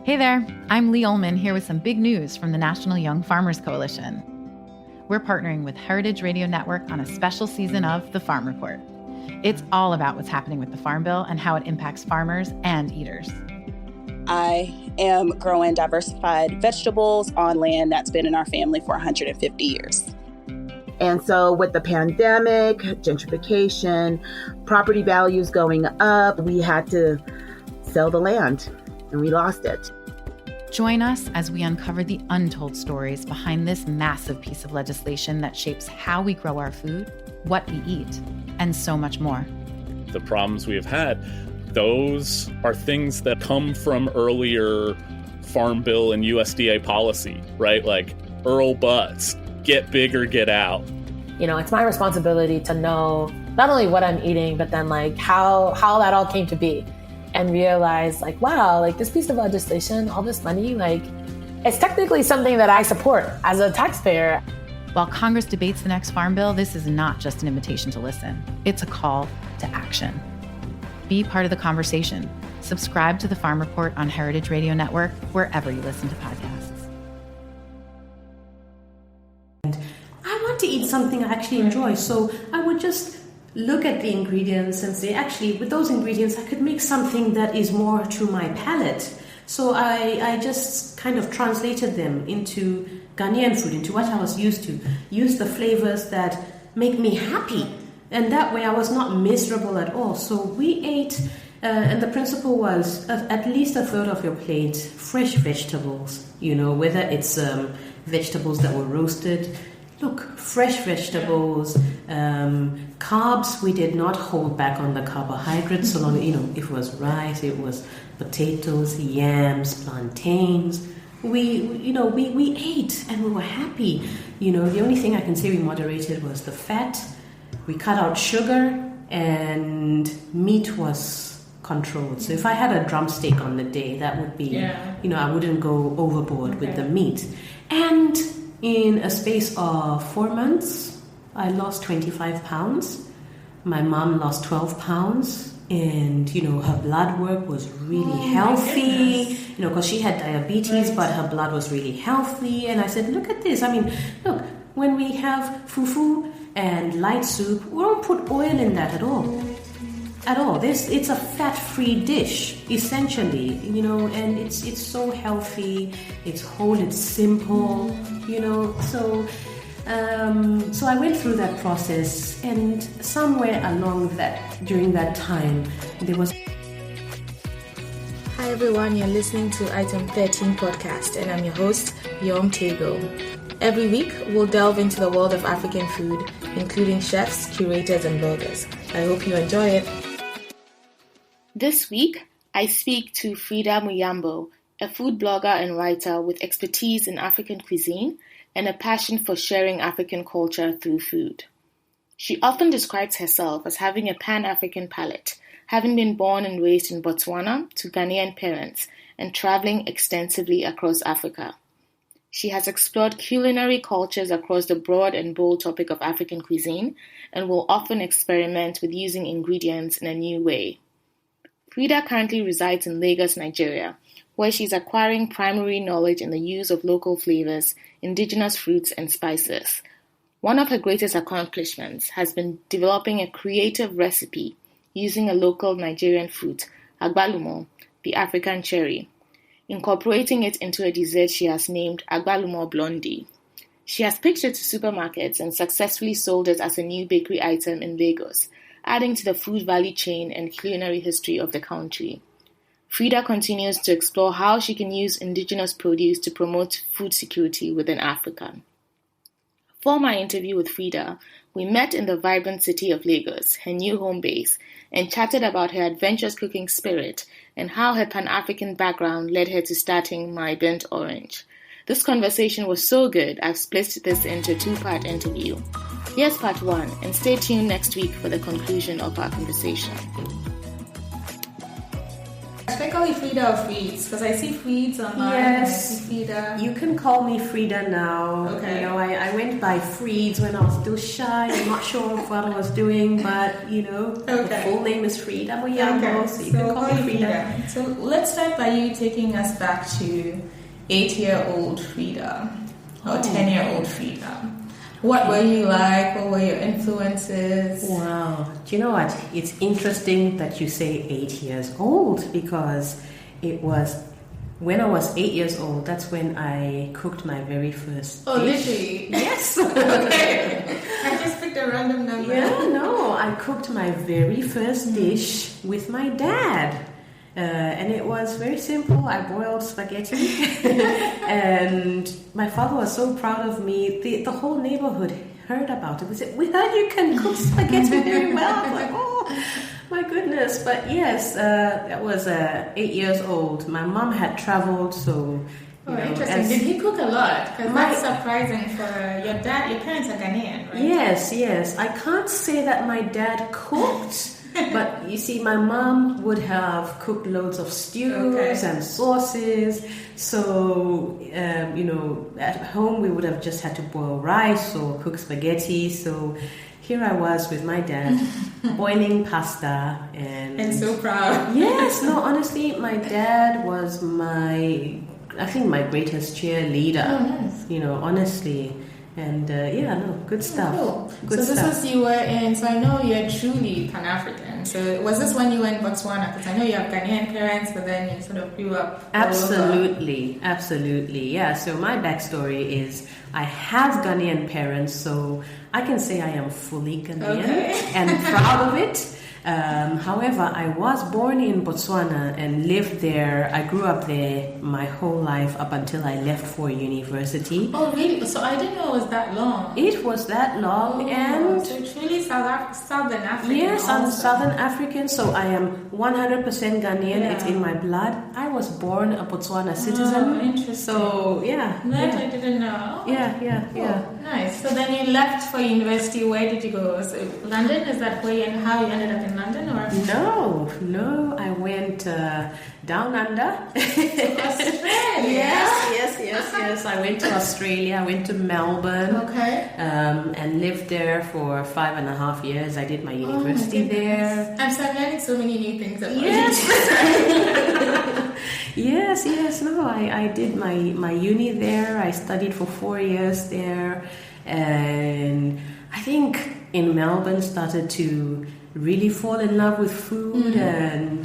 Hey there, I'm Lee Ullman here with some big news from the National Young Farmers Coalition. We're partnering with Heritage Radio Network on a special season of The Farm Report. It's all about what's happening with the Farm Bill and how it impacts farmers and eaters. I am growing diversified vegetables on land that's been in our family for 150 years. And so with the pandemic, gentrification, property values going up, we had to sell the land and we lost it. Join us as we uncover the untold stories behind this massive piece of legislation that shapes how we grow our food, what we eat, and so much more. The problems we have had, those are things that come from earlier Farm Bill and USDA policy, right? Like Earl Butts, get big or get out. You know, it's my responsibility to know not only what I'm eating, but then like how that all came to be. And realize like, wow, like this piece of legislation, all this money, like it's technically something that I support as a taxpayer. While Congress debates the next Farm Bill, this is not just an invitation to listen. It's a call to action. Be part of the conversation. Subscribe to the Farm Report on Heritage Radio Network, wherever you listen to podcasts. I want to eat something I actually enjoy, so I would just look at the ingredients and say, actually, with those ingredients, I could make something that is more to my palate. So I just kind of translated them into Ghanaian food, into what I was used to. Use the flavors that make me happy. And that way I was not miserable at all. So we ate, and the principle was at least a third of your plate, fresh vegetables, you know, whether it's vegetables that were roasted. Look, fresh vegetables, carbs, we did not hold back on the carbohydrates so long, you know, if it was rice, it was potatoes, yams, plantains. We ate and we were happy. You know, the only thing I can say we moderated was the fat. We cut out sugar and meat was controlled. So if I had a drumstick on the day, that would be, you know, I wouldn't go overboard with the meat. And in a space of 4 months, I lost 25 pounds. My mom lost 12 pounds. And, you know, her blood work was really healthy, you know, because she had diabetes, but her blood was really healthy. And I said, look at this. I mean, look, when we have fufu and light soup, we don't put oil in that at all. At all. It's a fat-free dish, essentially, you know, and it's so healthy, it's whole, it's simple, you know. So I went through that process, and somewhere along during that time, there was. Hi everyone, you're listening to Item 13 podcast, and I'm your host, Yom Tego. Every week, we'll delve into the world of African food, including chefs, curators, and bloggers. I hope you enjoy it. This week, I speak to Freda Muyambo, a food blogger and writer with expertise in African cuisine and a passion for sharing African culture through food. She often describes herself as having a Pan-African palate, having been born and raised in Botswana to Ghanaian parents and traveling extensively across Africa. She has explored culinary cultures across the broad and bold topic of African cuisine and will often experiment with using ingredients in a new way. Freda currently resides in Lagos, Nigeria, where she's acquiring primary knowledge in the use of local flavors, indigenous fruits, and spices. One of her greatest accomplishments has been developing a creative recipe using a local Nigerian fruit, Agbalumo, the African cherry, incorporating it into a dessert she has named Agbalumo Blondie. She has pitched it to supermarkets and successfully sold it as a new bakery item in Lagos, adding to the food value chain and culinary history of the country. Freda continues to explore how she can use indigenous produce to promote food security within Africa. For my interview with Freda, we met in the vibrant city of Lagos, her new home base, and chatted about her adventurous cooking spirit and how her Pan-African background led her to starting My Burnt Orange. This conversation was so good, I've split this into a two-part interview. Here's part one, and stay tuned next week for the conclusion of our conversation. Should I call you Freda or Freeds? Because I see Freeds online. Yes. I see Freda. You can call me Freda now. Okay. You know, I went by Freeds when I was still shy. I'm not sure of what I was doing, but, you know, the full name is Freda Muyambo, so you can call me Freda. So let's start by you taking us back to 8-year-old Freda or 10-year-old Freda. What were you like? What were your influences? Wow. Do you know what? It's interesting that you say 8 years old, because it was when I was 8 years old, that's when I cooked my very first dish. Literally? Yes. Okay. I just picked a random number. Yeah, no. I cooked my very first dish with my dad. And it was very simple. I boiled spaghetti, and my father was so proud of me. The whole neighborhood heard about it. We said, "We heard you can cook spaghetti very well." I was like, "Oh, my goodness!" But yes, that was 8 years old. My mom had traveled, so. Interesting. Did he cook a lot? Because that's surprising for your dad. Your parents are Ghanaian, right? Yes. I can't say that my dad cooked. But you see, my mom would have cooked loads of stews and sauces. So, at home we would have just had to boil rice or cook spaghetti. So here I was with my dad boiling pasta. And so proud. Yes, no, honestly, my dad was my greatest cheerleader. Oh, nice. You know, honestly. And good stuff. Cool. Good so stuff. This was you were in. So I know you're truly Pan-African. So was this when you were in Botswana? Because I know you have Ghanaian parents, but then you sort of grew up. Absolutely. Yeah. So my backstory is I have Ghanaian parents, so I can say I am fully Ghanaian and proud of it. However, I was born in Botswana and lived there. I grew up there my whole life up until I left for university. Oh, really? So I didn't know it was that long. It was that long, and so truly Southern African. Yes, I'm also. Southern African, so I am 100% Ghanaian. It's in my blood. I was born a Botswana citizen. Oh, interesting. So That I didn't know. Yeah. Nice. So then you left for university. Where did you go? So London? Is that how you ended up in London, or? No. I went down under. Australia. Yes. I went to Australia. I went to Melbourne. Okay. And lived there for 5.5 years. I did my university there. I'm learning so many new things about Yes. No, I did my uni there. I studied for 4 years there, and I think in Melbourne started to really fall in love with food and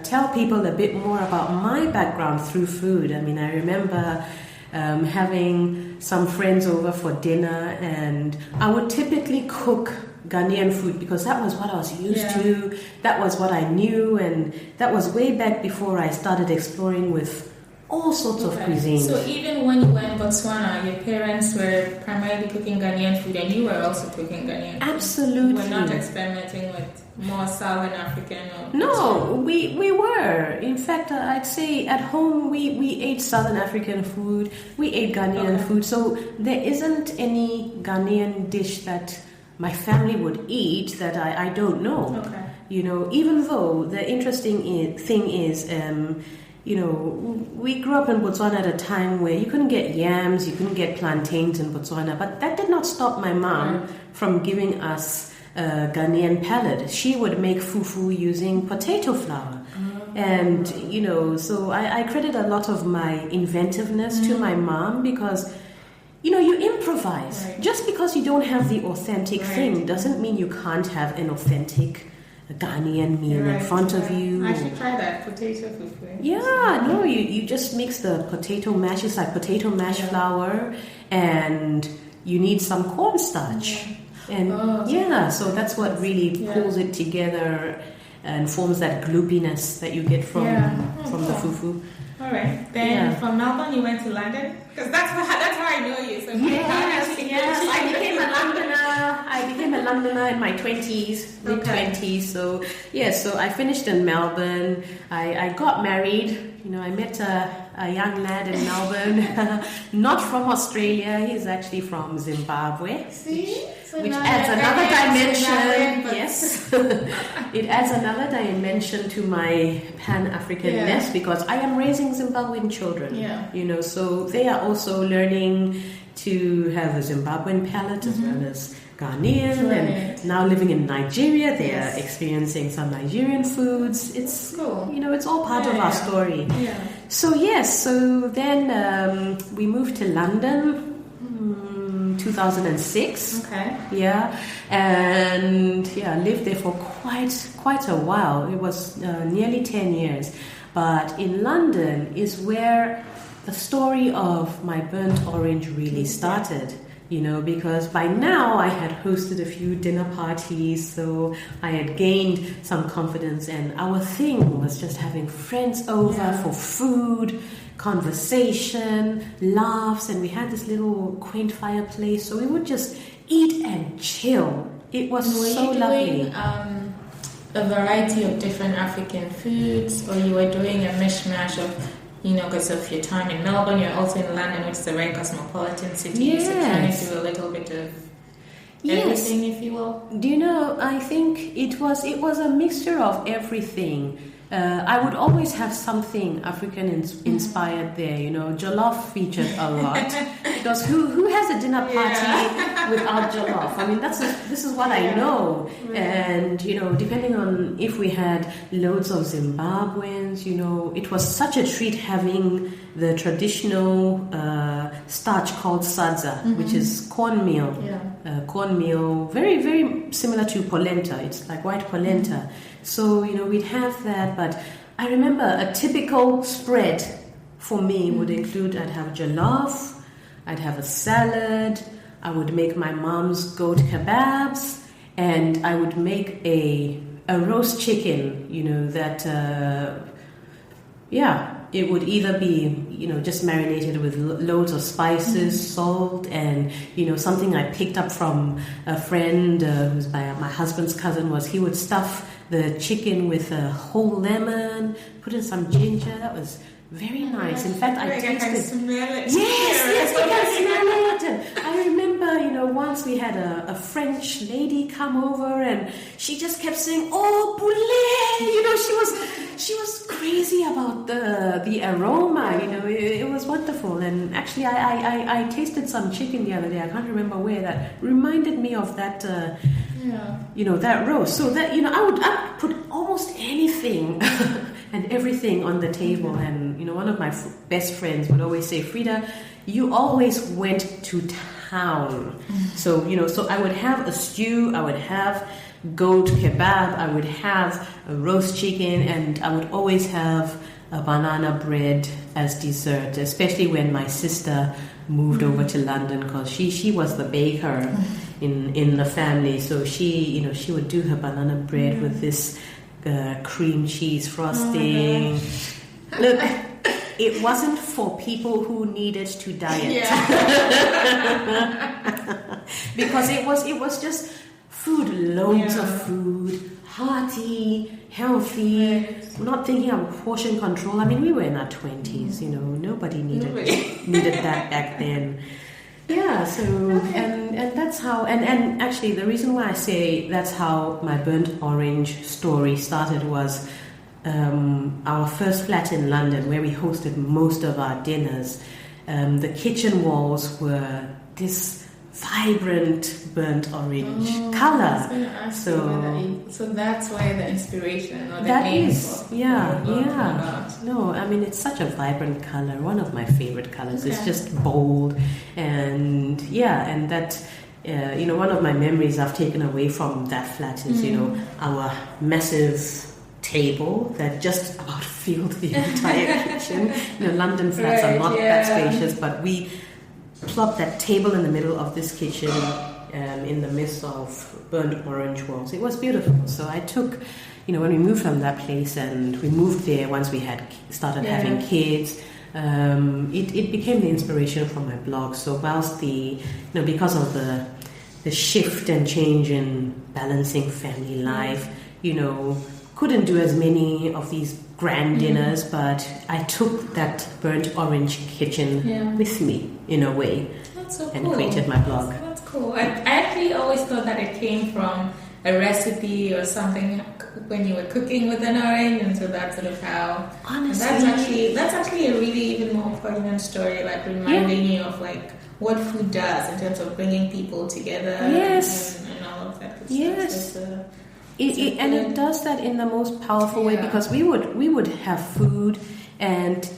tell people a bit more about my background through food. I mean, I remember having some friends over for dinner, and I would typically cook Ghanaian food because that was what I was used to. That was what I knew, and that was way back before I started exploring with all sorts of cuisines. So even when you were in Botswana, your parents were primarily cooking Ghanaian food, and you were also cooking Ghanaian food. Absolutely. You were not experimenting with more Southern African or... No, we were. In fact, I'd say at home we ate Southern African food, we ate Ghanaian food, so there isn't any Ghanaian dish that my family would eat that I don't know. Okay. Even though the interesting thing is, we grew up in Botswana at a time where you couldn't get yams, you couldn't get plantains in Botswana, but that did not stop my mom from giving us a Ghanaian palate. She would make fufu using potato flour. And, so I credit a lot of my inventiveness to my mom because, you improvise. Right. Just because you don't have the authentic thing doesn't mean you can't have an authentic Ghanaian meal in front of you. I should try that potato fufu. Yeah, no, you just mix the potato mash. It's like potato mash flour, and you need some cornstarch. And so that's what really pulls it together and forms that gloopiness that you get from the fufu. All right. Then from Melbourne, you went to London? Because that's how I know you. So Yes. I became a Londoner in my 20s, mid-20s. So I finished in Melbourne. I got married. I met a young lad in Melbourne, not from Australia. He's actually from Zimbabwe. See? which adds another dimension. Yes, it adds another dimension to my Pan-Africanness because I am raising Zimbabwean children. Yeah. So they are also learning to have a Zimbabwean palate as well as Ghanaian, and now living in Nigeria, they are experiencing some Nigerian foods. It's cool. It's all part of our story. Yeah. So then we moved to London. 2006. Okay. Yeah, and lived there for quite a while. It was nearly 10 years. But in London is where the story of my burnt orange really started. Because by now I had hosted a few dinner parties, so I had gained some confidence, and our thing was just having friends over for food, conversation, laughs, and we had this little quaint fireplace, so we would just eat and chill. It was so lovely. A variety of different African foods, or you were doing a mishmash of, because of your time in Melbourne, you're also in London, which is a very cosmopolitan city, yes. So trying to do a little bit of everything, if you will. I think it was a mixture of everything. I would always have something African inspired there. Jollof featured a lot because who has a dinner party without jollof? I mean, this is what I know. Right. And depending on if we had loads of Zimbabweans, it was such a treat having the traditional starch called sadza, which is cornmeal. Cornmeal, very very similar to polenta. It's like white polenta. So, we'd have that, but I remember a typical spread for me would include, I'd have jollof, I'd have a salad, I would make my mom's goat kebabs, and I would make a roast chicken, it would either be, just marinated with loads of spices, salt, and, something I picked up from a friend who's my husband's cousin he would stuff the chicken with a whole lemon, put in some ginger. That was very nice. In fact, I tasted... I can smell it. Yes, I can smell it. And I remember, once we had a French lady come over, and she just kept saying, "Oh, poulet!" She was crazy about the aroma. It was wonderful. And actually, I tasted some chicken the other day. I can't remember where. That reminded me of that. That roast. So that I would put almost anything and everything on the table. And one of my best friends would always say, "Freda, you always went to town." So so I would have a stew, I would have goat kebab, I would have a roast chicken, and I would always have a banana bread as dessert, especially when my sister moved over to London, because she was the baker in the family. So she would do her banana bread with this cream cheese frosting. Look, it wasn't for people who needed to diet. Because it was just food, loads of food, hearty, healthy, not thinking of portion control. I mean, we were in our 20s, nobody needed that back then. Yeah, so, and that's how, and actually the reason why I say that's how my burnt orange story started was our first flat in London, where we hosted most of our dinners. The kitchen walls were this vibrant burnt orange color. So that's why the inspiration or the that name is no, I mean, it's such a vibrant color, one of my favorite colors. It's just bold, and that one of my memories I've taken away from that flat is our massive table that just about filled the entire kitchen. London flats are not that spacious, but we plopped that table in the middle of this kitchen in the midst of burnt orange walls. It was beautiful. So I took, when we moved from that place, and we moved there once we had started having kids, it became the inspiration for my blog. So whilst because of the shift and change in balancing family life, couldn't do as many of these grand dinners, but I took that burnt orange kitchen with me in a way. That's so and cool. created my blog. That's cool. I actually always thought that it came from a recipe or something when you were cooking with an orange, and so that's sort of how. Honestly, that's actually a really even more poignant story, like reminding you of like what food does in terms of bringing people together. Yes. And all of that good Yes. stuff. So And it does that in the most powerful way, because we would have food, and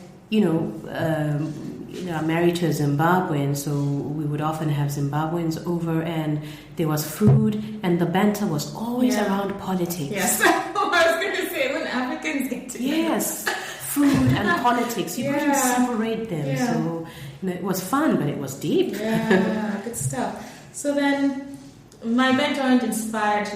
I'm married to a Zimbabwean, so we would often have Zimbabweans over, and there was food, and the banter was always around politics. Yes, I was going to say when Africans get together. Yes, food and politics, you couldn't separate them. Yeah. So it was fun, but it was deep. Yeah, good stuff. So then, my bent orange inspired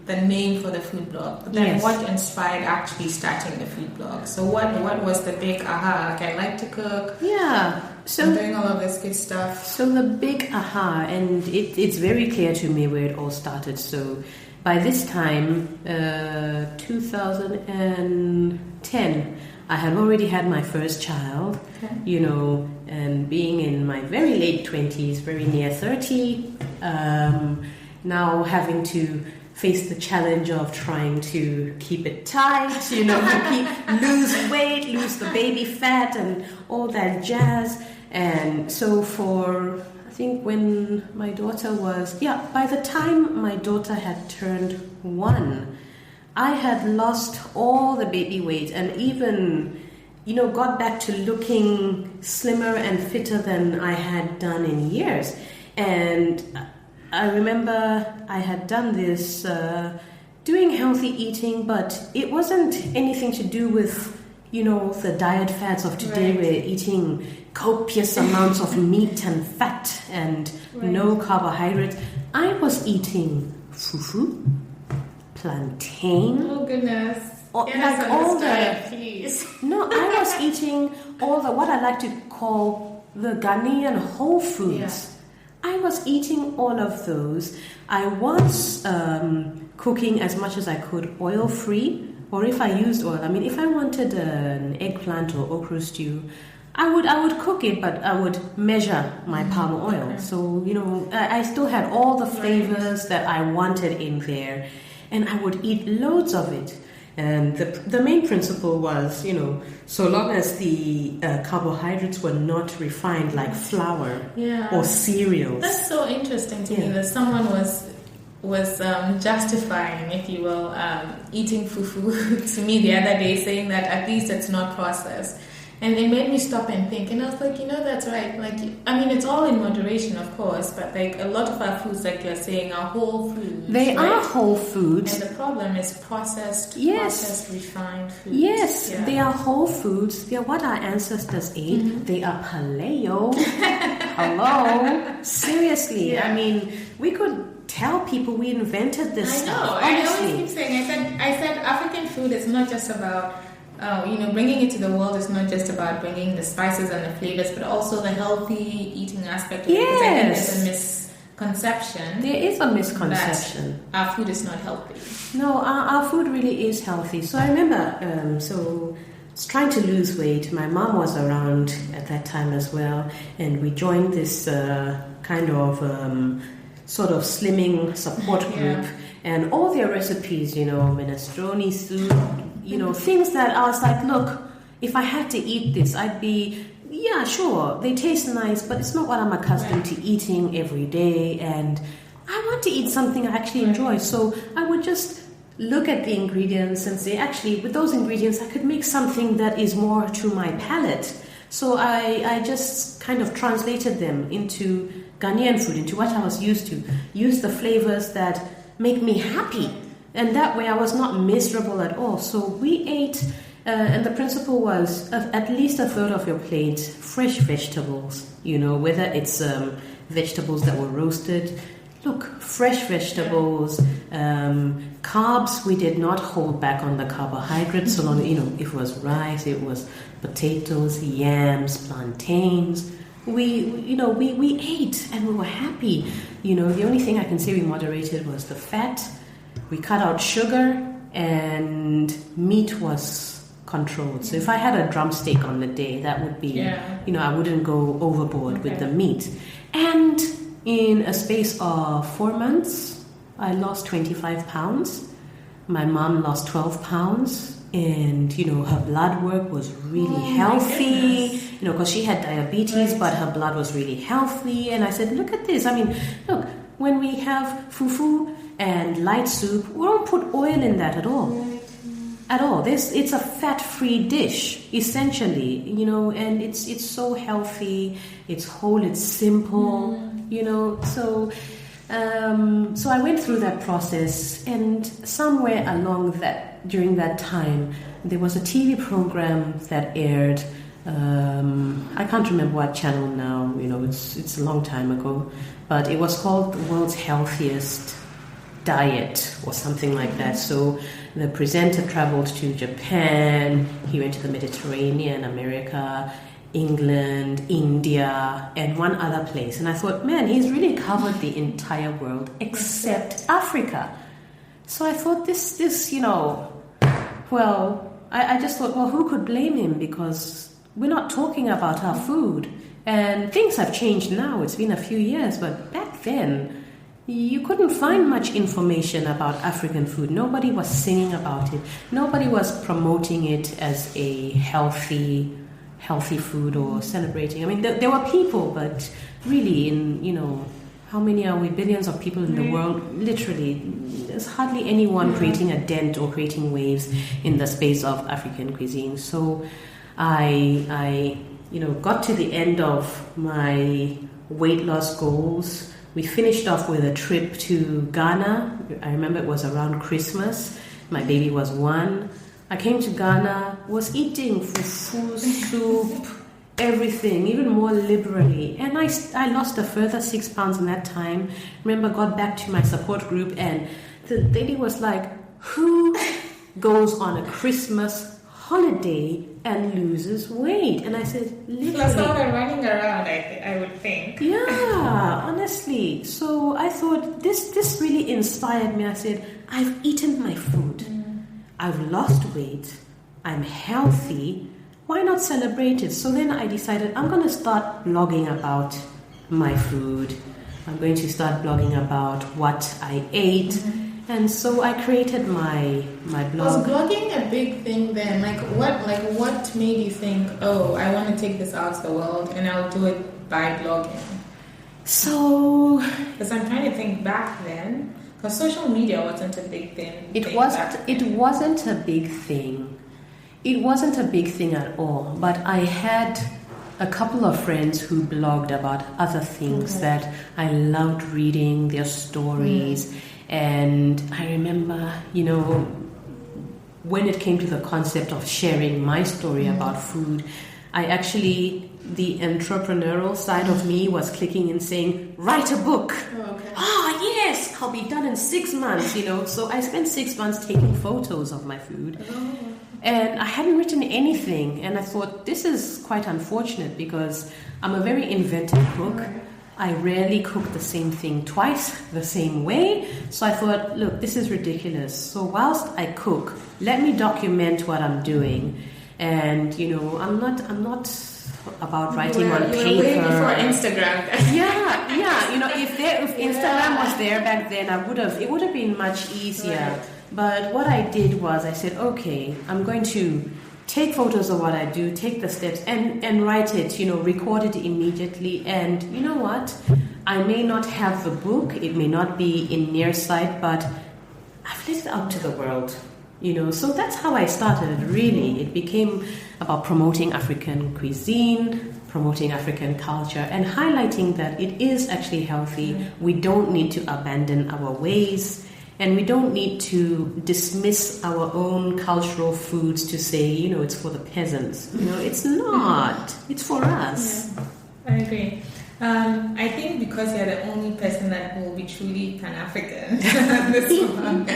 the name for the food blog. But then, what inspired actually starting the food blog? So what was the big aha? Like, I like to cook. Yeah. So I'm doing all of this good stuff. So the big aha, and it's very clear to me where it all started. So by this time, 2010, I had already had my first child, and being in my very late 20s, very near 30, now having to face the challenge of trying to keep it tight, lose weight, lose the baby fat and all that jazz. And so I think when my daughter by the time my daughter had turned 1, I had lost all the baby weight and even, got back to looking slimmer and fitter than I had done in years. And I remember I had done this, doing healthy eating, but it wasn't anything to do with, the diet fads of today. Right. We're eating copious amounts of meat and fat and no carbohydrates. I was eating fufu, plantain. Oh, goodness. Please. No, I was eating all the, what I like to call the Ghanaian whole foods. Yeah. I was eating all of those. I was cooking as much as I could oil-free, or if I used oil. I mean, if I wanted an eggplant or okra stew, I would cook it, but I would measure my palm oil. So, I still had all the flavors that I wanted in there, and I would eat loads of it. And the main principle was, so long as the carbohydrates were not refined like flour or cereals. That's so interesting to me that someone was justifying, if you will, eating fufu to me the other day, saying that at least it's not processed. And it made me stop and think, and I was like, that's right. Like, I mean, it's all in moderation, of course, but like a lot of our foods, like you're saying, are whole foods. They are whole foods. And the problem is processed, refined foods. Yes, they are whole foods. They are what our ancestors ate. Mm-hmm. They are paleo. Hello? Seriously. Yeah. I mean, we could tell people we invented this stuff. I always keep saying, I said African food is not just about bringing it to the world is not just about bringing the spices and the flavors, but also the healthy eating aspect of it. Because I think there's a misconception. There is a misconception. That our food is not healthy. No, our food really is healthy. So I remember, I was trying to lose weight. My mom was around at that time as well, and we joined this kind of sort of slimming support group. And all their recipes, minestrone soup, things that I was like, look, if I had to eat this, I'd be, sure, they taste nice, but it's not what I'm accustomed to eating every day. And I want to eat something I actually enjoy. So I would just look at the ingredients and say, actually, with those ingredients, I could make something that is more to my palate. So I just kind of translated them into Ghanaian food, into what I was used to. Use the flavors that make me happy, and that way I was not miserable at all. So we ate, and the principle was at least a third of your plate fresh vegetables, whether it's vegetables that were roasted. Look, fresh vegetables, carbs, we did not hold back on the carbohydrates. So long, it was rice, it was potatoes, yams, plantains. We ate and we were happy. The only thing I can say we moderated was the fat. We cut out sugar, and meat was controlled. So if I had a drumstick on the day, that would be, I wouldn't go overboard with the meat. And in a space of 4 months, I lost 25 pounds. My mom lost 12 pounds. And, her blood work was really healthy, because she had diabetes, but her blood was really healthy. And I said, look at this. I mean, look, when we have fufu and light soup, we don't put oil in that at all. At all. It's a fat-free dish, essentially, and it's so healthy, it's whole, it's simple, so I went through that process, and somewhere during that time, there was a TV program that aired. I can't remember what channel now. It's a long time ago, but it was called The World's Healthiest Diet or something like that. So the presenter traveled to Japan. He went to the Mediterranean, America, England, India, and one other place. And I thought, man, he's really covered the entire world except Africa. So I thought I just thought, who could blame him? Because we're not talking about our food. And things have changed now. It's been a few years, but back then, you couldn't find much information about African food. Nobody was singing about it. Nobody was promoting it as a healthy food or celebrating. I mean, there were people, but really, how many are we? Billions of people in the world. Literally, there's hardly anyone creating a dent or creating waves in the space of African cuisine. So I got to the end of my weight loss goals. We finished off with a trip to Ghana. I remember it was around Christmas. My baby was 1. I came to Ghana, was eating fufu, soup, everything, even more liberally. And I lost a further 6 pounds in that time. Remember, got back to my support group, and the lady was like, who goes on a Christmas holiday and loses weight? And I said, literally. Plus all the running around, I would think. Yeah, honestly. So I thought, this really inspired me. I said, I've eaten my food. I've lost weight. I'm healthy. Why not celebrate it? So then I decided I'm going to start blogging about my food. I'm going to start blogging about what I ate. And so I created my blog. Was blogging a big thing then? What made you think, I want to take this out to the world and I'll do it by blogging? So, because I'm trying to think back then, because social media wasn't a big thing. It wasn't a big thing. It wasn't a big thing at all. But I had a couple of friends who blogged about other things that I loved reading, their stories. And I remember, when it came to the concept of sharing my story about food, the entrepreneurial side of me was clicking and saying, write a book. Yes, I'll be done in 6 months, So I spent 6 months taking photos of my food. And I hadn't written anything. And I thought, this is quite unfortunate because I'm a very inventive cook. I rarely cook the same thing twice, the same way. So I thought, look, this is ridiculous. So whilst I cook, let me document what I'm doing. And, I'm not about writing on paper. Way before Instagram. Yeah. If Instagram was there back then, it would have been much easier. Right. But what I did was I said, okay, I'm going to take photos of what I do, take the steps and write it, record it immediately. And you know what? I may not have the book, it may not be in near sight, but I've let it out to the world. So that's how I started, really. It became about promoting African cuisine, promoting African culture, and highlighting that it is actually healthy. We don't need to abandon our ways, and we don't need to dismiss our own cultural foods to say, it's for the peasants. It's not. It's for us. Yeah, I agree. I think because you're the only person that will be truly Pan-African this month,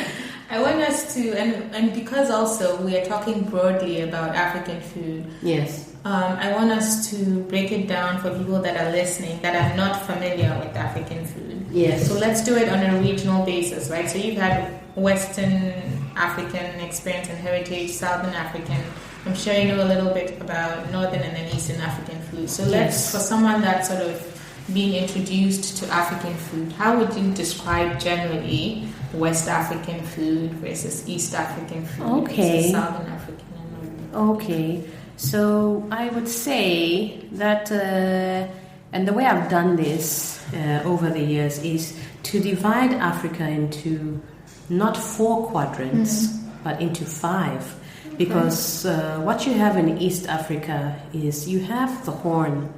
I want us to, and because also we are talking broadly about African food. Yes. I want us to break it down for people that are listening that are not familiar with African food. Yes. So let's do it on a regional basis, right? So you've had Western African experience and heritage, Southern African. I'm sure you know a little bit about Northern and then Eastern African food. So let's, for someone that sort of being introduced to African food, how would you describe generally West African food versus East African food versus Southern African and Northern? Okay, so I would say that, and the way I've done this over the years is to divide Africa into not 4 quadrants, but into 5. Because what you have in East Africa is you have the Horn,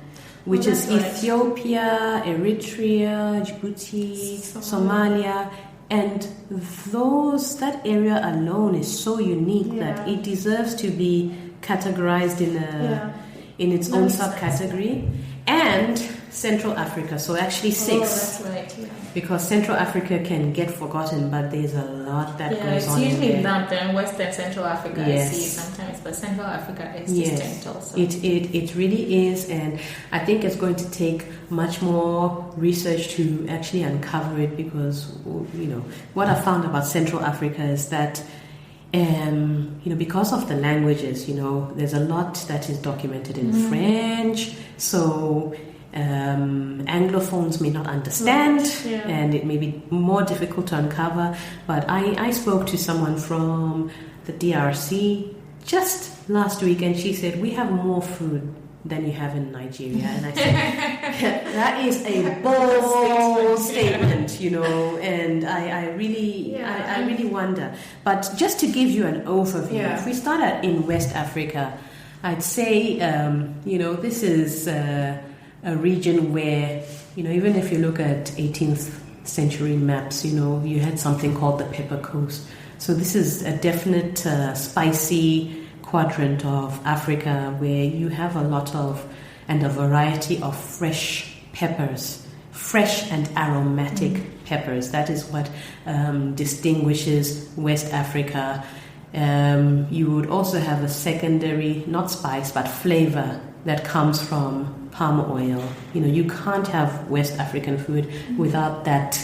which is Ethiopia, Eritrea, Djibouti, Somalia, and that area alone is so unique that it deserves to be categorized in its own subcategory. And Central Africa, so actually 6. That's right, yeah. Because Central Africa can get forgotten, but there's a lot that goes on. It's usually in there. lumped in West and Central Africa, I see sometimes, but Central Africa is distinct also. It really is, and I think it's going to take much more research to actually uncover it, because what I found about Central Africa is that because of the languages, there's a lot that is documented in French, so Anglophones may not understand, and it may be more difficult to uncover. But I spoke to someone from the DRC just last week, and she said, we have more food than you have in Nigeria. And I said, that is a bold statement, and I really wonder. But just to give you an overview, if we start in West Africa, I'd say, this is a region where, even if you look at 18th century maps, you had something called the Pepper Coast. So this is a definite spicy quadrant of Africa where you have a lot of and a variety of fresh peppers, fresh and aromatic peppers. That is what distinguishes West Africa. You would also have a secondary, not spice, but flavor that comes from palm oil. You can't have West African food without that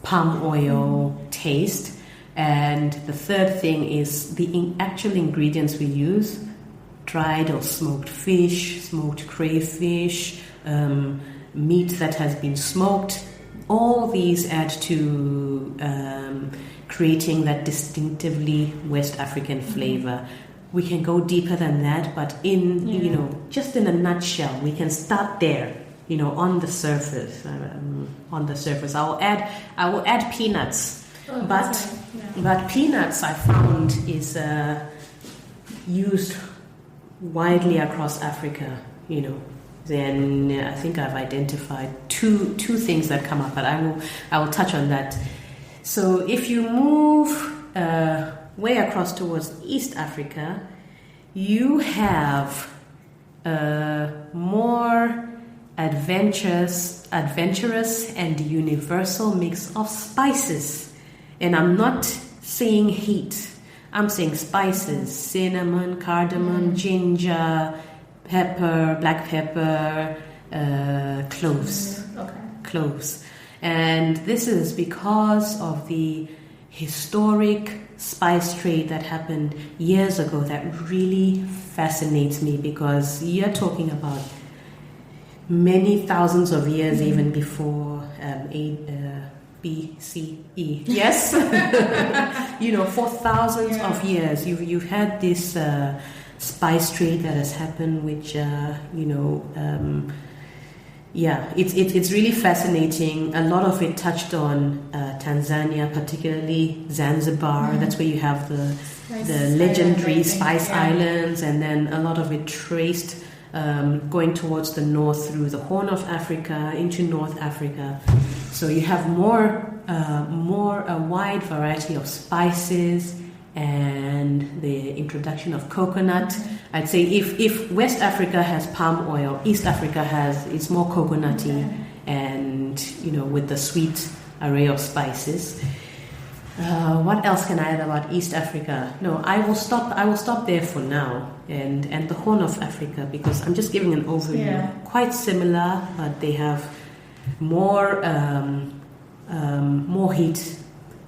palm oil taste. And the third thing is the actual ingredients we use: dried or smoked fish, smoked crayfish, meat that has been smoked. All these add to creating that distinctively West African flavor. We can go deeper than that, but just in a nutshell, we can start there. On the surface. I will add peanuts. But peanuts, I found, is used widely across Africa. Then I think I've identified two things that come up, but I will touch on that. So if you move way across towards East Africa, you have more adventurous and universal mix of spices. And I'm not saying heat, I'm saying spices: cinnamon, cardamom, ginger, pepper, black pepper, cloves. Cloves. And this is because of the historic spice trade that happened years ago that really fascinates me, because you're talking about many thousands of years, even before BCE. Yes, for thousands of years, you've had this spice trade that has happened, which it's really fascinating. A lot of it touched on Tanzania, particularly Zanzibar. That's where you have the legendary Spice Islands, and then a lot of it traced going towards the north through the Horn of Africa into North Africa. So you have a wide variety of spices and the introduction of coconut. I'd say if West Africa has palm oil, East Africa it's more coconutty, and with the sweet array of spices. What else can I add about East Africa? No, I will stop there for now, and the Horn of Africa, because I'm just giving an overview. Quite similar, but they have more heat,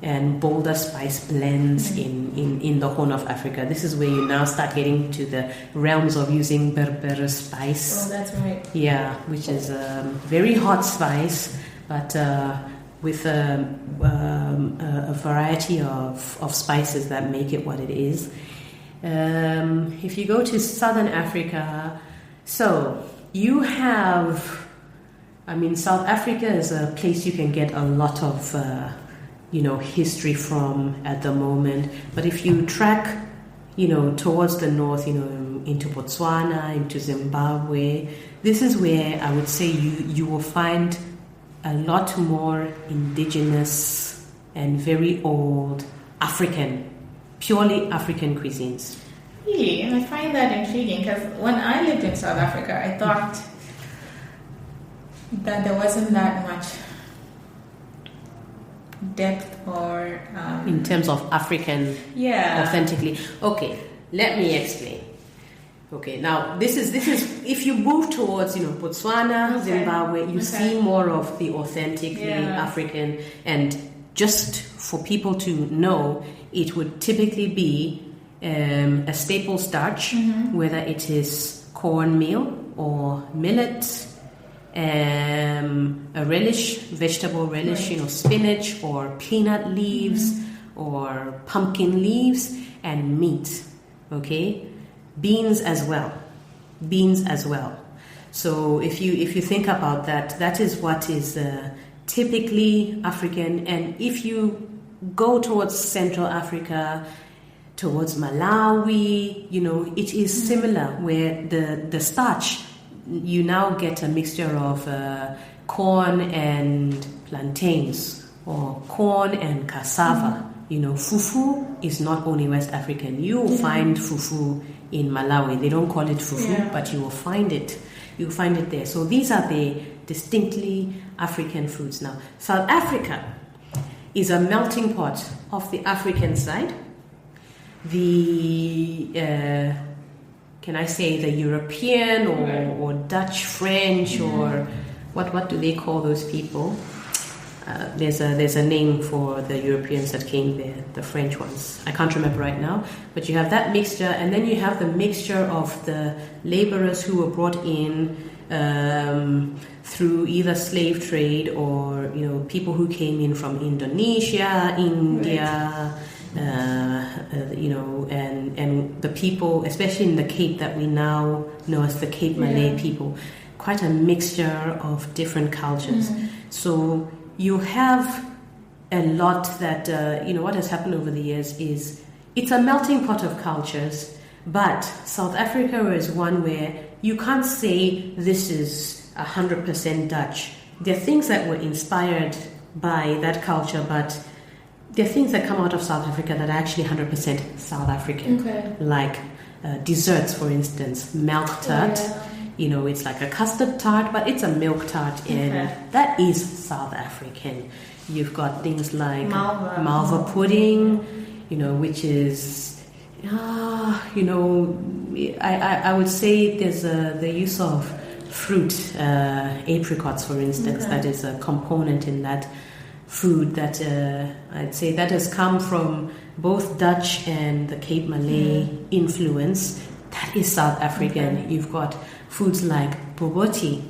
and bolder spice blends in the Horn of Africa. This is where you now start getting to the realms of using Berber spice. Oh, that's right. Yeah, which is a very hot spice, but with a variety of spices that make it what it is. If you go to Southern Africa, so you have, South Africa is a place you can get a lot of history from at the moment. But if you track, towards the north, into Botswana, into Zimbabwe, this is where I would say you will find a lot more indigenous and very old African, purely African cuisines. Really? And I find that intriguing because when I lived in South Africa, I thought that there wasn't that much depth or in terms of African authentically. Okay, let me explain. Okay, now this is if you move towards Botswana, Zimbabwe, you see more of the authentically African, and just for people to know, it would typically be a staple starch, whether it is cornmeal or millet, a relish, vegetable relish, spinach or peanut leaves or pumpkin leaves, and meat. Okay, beans as well. So if you think about that, that is what is typically African. And if you go towards Central Africa, towards Malawi, it is similar, where the starch, you now get a mixture of corn and plantains, or corn and cassava. Fufu is not only West African. You will find fufu in Malawi. They don't call it fufu, but you will find it. You find it there. So these are the distinctly African foods. Now, South Africa is a melting pot of the African side, the can I say the European or Dutch, French, or what do they call those people? There's a name for the Europeans that came there, the French ones. I can't remember right now, but you have that mixture, and then you have the mixture of the laborers who were brought in through either slave trade or people who came in from Indonesia, India. And the people, especially in the Cape that we now know as the Cape Malay people, quite a mixture of different cultures. So you have a lot that, what has happened over the years is it's a melting pot of cultures, but South Africa is one where you can't say this is 100% Dutch. There are things that were inspired by that culture, but there are things that come out of South Africa that are actually 100% South African, like desserts, for instance, milk tart. It's like a custard tart, but it's a milk tart, and that is South African. You've got things like malva pudding, which is, I would say there's the use of fruit, apricots, for instance, that is a component in that food that I'd say that has come from both Dutch and the Cape Malay influence. That is South African. You've got foods like boboti,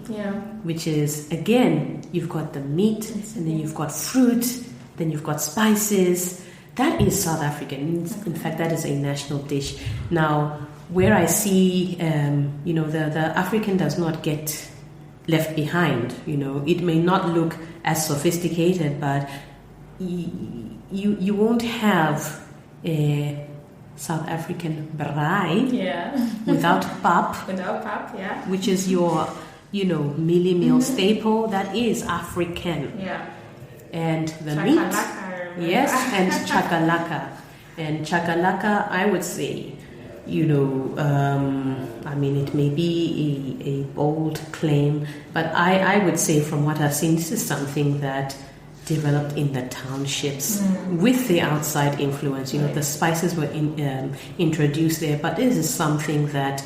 which is, again, you've got the meat, and then you've got fruit, then you've got spices. That is South African. In fact, that is a national dish. Now, where I see, the African does not get left behind. It may not look as sophisticated, but you won't have a South African braai without pap, which is your mealie meal staple. That is African. And the chakalaka, meat, and chakalaka, I would say, it may be a bold claim, but I would say from what I've seen, this is something that developed in the townships with the outside influence. The spices were introduced there, but this is something that,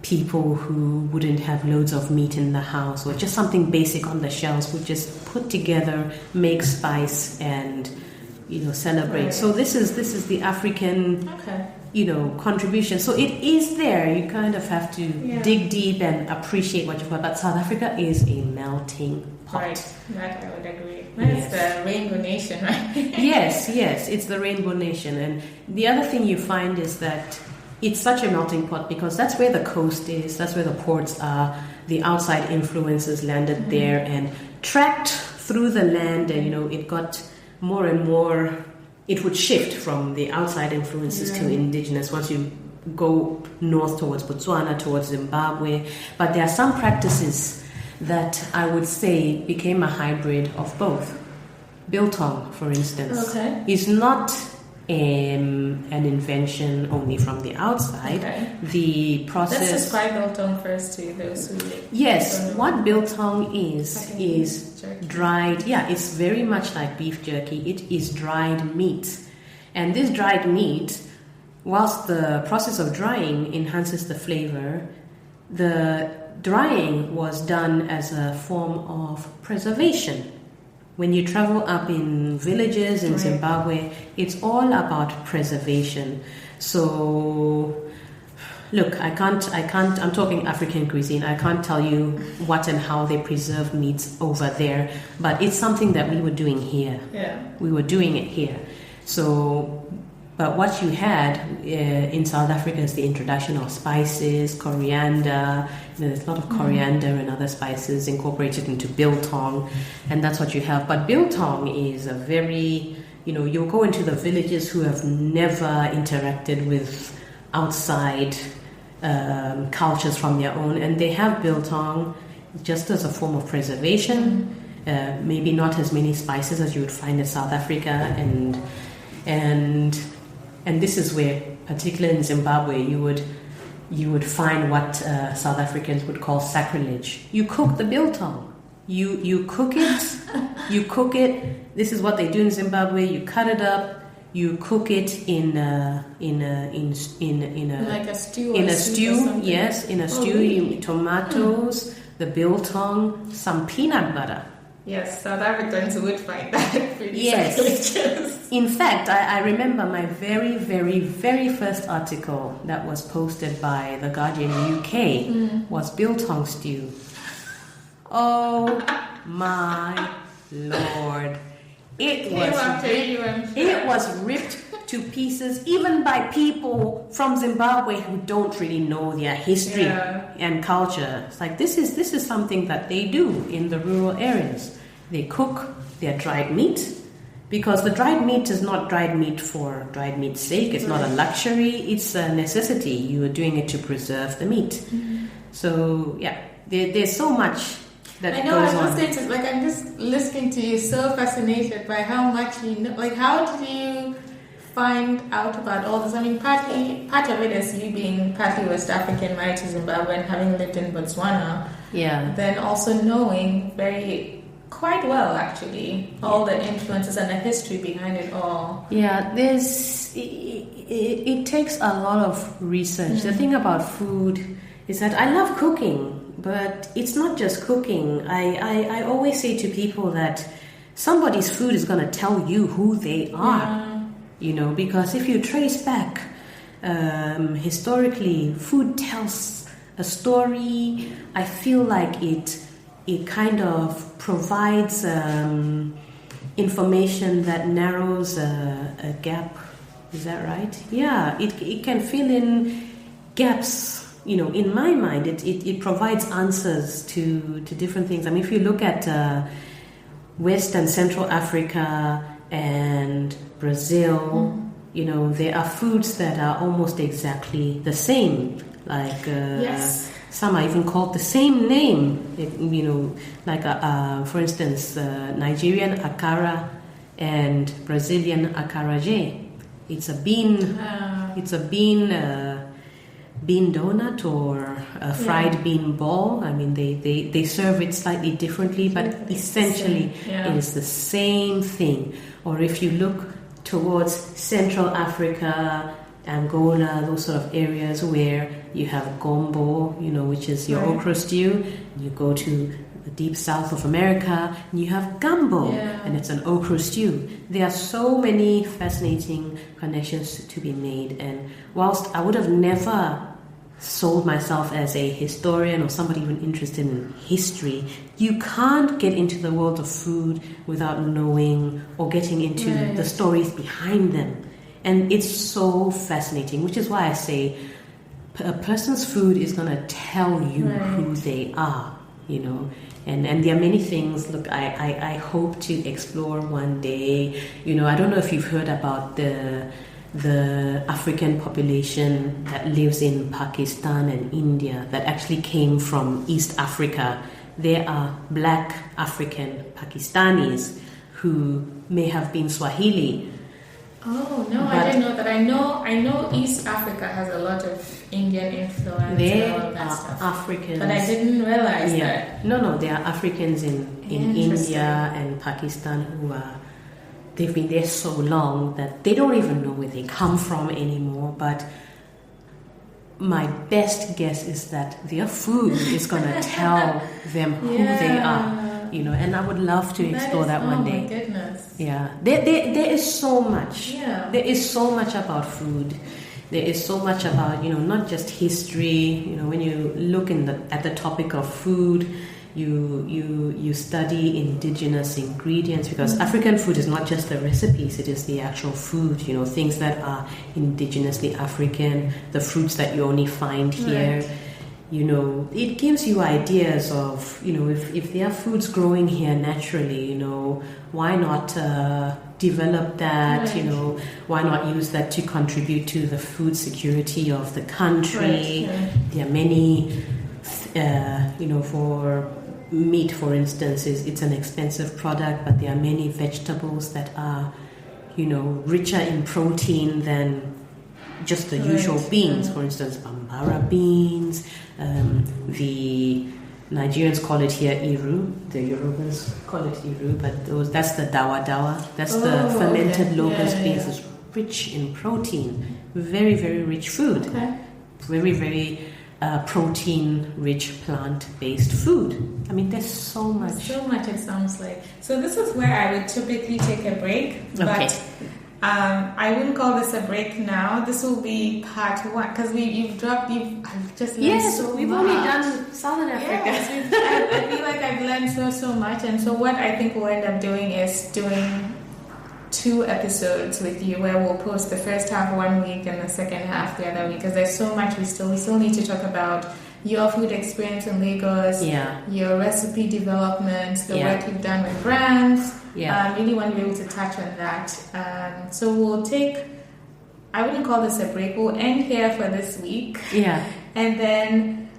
people who wouldn't have loads of meat in the house or just something basic on the shelves would just put together, make spice, and celebrate. Right. So this is the African contribution. So it is there. You kind of have to dig deep and appreciate what you've got. But South Africa is a melting pot. Right, that I would agree. That's the Rainbow Nation, right? Yes, it's the Rainbow Nation. And the other thing you find is that it's such a melting pot because that's where the coast is, that's where the ports are, the outside influences landed there and tracked through the land, and it got more and more, it would shift from the outside influences to indigenous once you go north towards Botswana, towards Zimbabwe. But there are some practices that I would say became a hybrid of both. Biltong, for instance, is not an invention only from the outside. The process. Let's describe biltong first to those who. Yes, what biltong is dried. Yeah, it's very much like beef jerky. It is dried meat, and this dried meat, whilst the process of drying enhances the flavor, the drying was done as a form of preservation. When you travel up in villages in Zimbabwe, it's all about preservation. So, look, I'm talking African cuisine. I can't tell you what and how they preserve meats over there, but it's something that we were doing here. Yeah. We were doing it here. So, but what you had in South Africa is the introduction of spices, coriander. There's a lot of coriander and other spices incorporated into biltong, and that's what you have. But biltong is a very, you'll go into the villages who have never interacted with outside cultures from their own, and they have biltong just as a form of preservation. Maybe not as many spices as you would find in South Africa, and this is where, particularly in Zimbabwe, you would find what South Africans would call sacrilege. You cook the biltong. You cook it. You cook it. This is what they do in Zimbabwe. You cut it up. You cook it in a like a stew. In a stew, yes, in a stew. Really? Tomatoes, the biltong, some peanut butter. Yes, South Africans would find that pretty sacrilegious. In fact, I remember my very, very, very first article that was posted by The Guardian UK was biltong stew. Oh my Lord. It was ripped to pieces, even by people from Zimbabwe who don't really know their history and culture. It's like this is something that they do in the rural areas. They cook their dried meat, because the dried meat is not dried meat for dried meat's sake. It's not a luxury. It's a necessity. You are doing it to preserve the meat. So there's so much that I know. goes I was on. going to I'm just listening to you, so fascinated by how much you know. Like, how did you find out about all this? I mean, part of it is you being partly West African, married to Zimbabwe, and having lived in Botswana. Yeah. Then also knowing quite well, actually, all the influences and the history behind it all. Yeah, it takes a lot of research. The thing about food is that I love cooking, but it's not just cooking. I always say to people that somebody's food is going to tell you who they are, because if you trace back historically, food tells a story. I feel like it kind of provides information that narrows a gap. Is that right? Yeah, it can fill in gaps. In my mind, it provides answers to different things. I mean, if you look at West and Central Africa and Brazil, there are foods that are almost exactly the same. Like some are even called the same name. Like for instance, Nigerian akara and Brazilian acarajé. It's a bean. It's a bean donut or a fried bean ball. I mean, they serve it slightly differently, but essentially it is the same thing. Or if you look towards Central Africa, Angola, those sort of areas where you have gombo, which is your okra stew. You go to the deep south of America, and you have gumbo, and it's an okra stew. There are so many fascinating connections to be made, and whilst I would have never sold myself as a historian or somebody even interested in history, you can't get into the world of food without knowing or getting into the stories behind them. And it's so fascinating, which is why I say a person's food is going to tell you who they are, And there are many things, look, I hope to explore one day. I don't know if you've heard about the African population that lives in Pakistan and India that actually came from East Africa. There are black African Pakistanis who may have been Swahili. Oh no, I didn't know that. I know East Africa has a lot of Indian influence and all of that stuff. Africans, but I didn't realize that. No, there are Africans in India and Pakistan who they've been there so long that they don't even know where they come from anymore. But my best guess is that their food is going to tell them who they are. And I would love to explore that one day. Oh my goodness. Yeah, there is so much. Yeah. There is so much about food. There is so much about, not just history. When you look at the topic of food, you study indigenous ingredients, because African food is not just the recipes, it is the actual food, things that are indigenously African, the fruits that you only find here. Right. It gives you ideas of, if there are foods growing here naturally, why not develop that, right. Why not use that to contribute to the food security of the country. Right. There are many, for meat, for instance, it's an expensive product, but there are many vegetables that are, richer in protein than just the usual beans. For instance, bambara beans, the Nigerians call it here iru, the Yorubas call it iru, but that's the dawa dawa. That's the fermented locust beans. It's rich in protein, very, very rich food. Okay. Very, very protein-rich plant-based food. I mean, there's so much. So much, it sounds like. So this is where I would typically take a break, but I wouldn't call this a break now. This will be part one, because I've just learned so much. We've only done Southern Africa. Yes, I feel like I've learned so much, and so what I think we'll end up doing is doing 2 episodes with you, where we'll post the first half one week and the second half the other week, because there's so much we still need to talk about. Your food experience in Lagos, your recipe development, the work you've done with brands. Really want to be able to touch on that. So we'll take, I wouldn't call this a break, we'll end here for this week. And then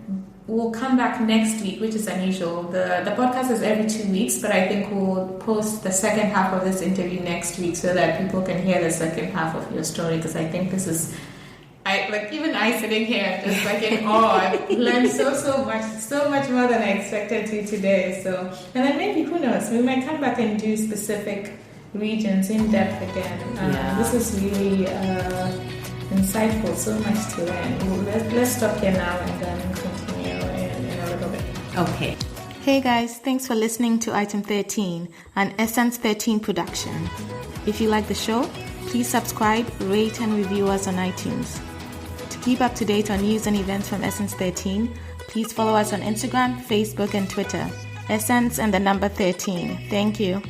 we'll come back next week, which is unusual. The podcast is every 2 weeks, but I think we'll post the second half of this interview next week so that people can hear the second half of your story, because I think this is, even I sitting here just in awe. I've learned so much more than I expected to today. So, and then maybe, who knows, we might come back and do specific regions in depth again. This is really insightful, so much to learn. Let's stop here now and then continue in a little bit. Okay. Hey guys, thanks for listening to Item 13, an Essence 13 production. If you like the show, please subscribe, rate and review us on iTunes. To keep up to date on news and events from Essence 13, please follow us on Instagram, Facebook and Twitter. Essence and the number 13. Thank you.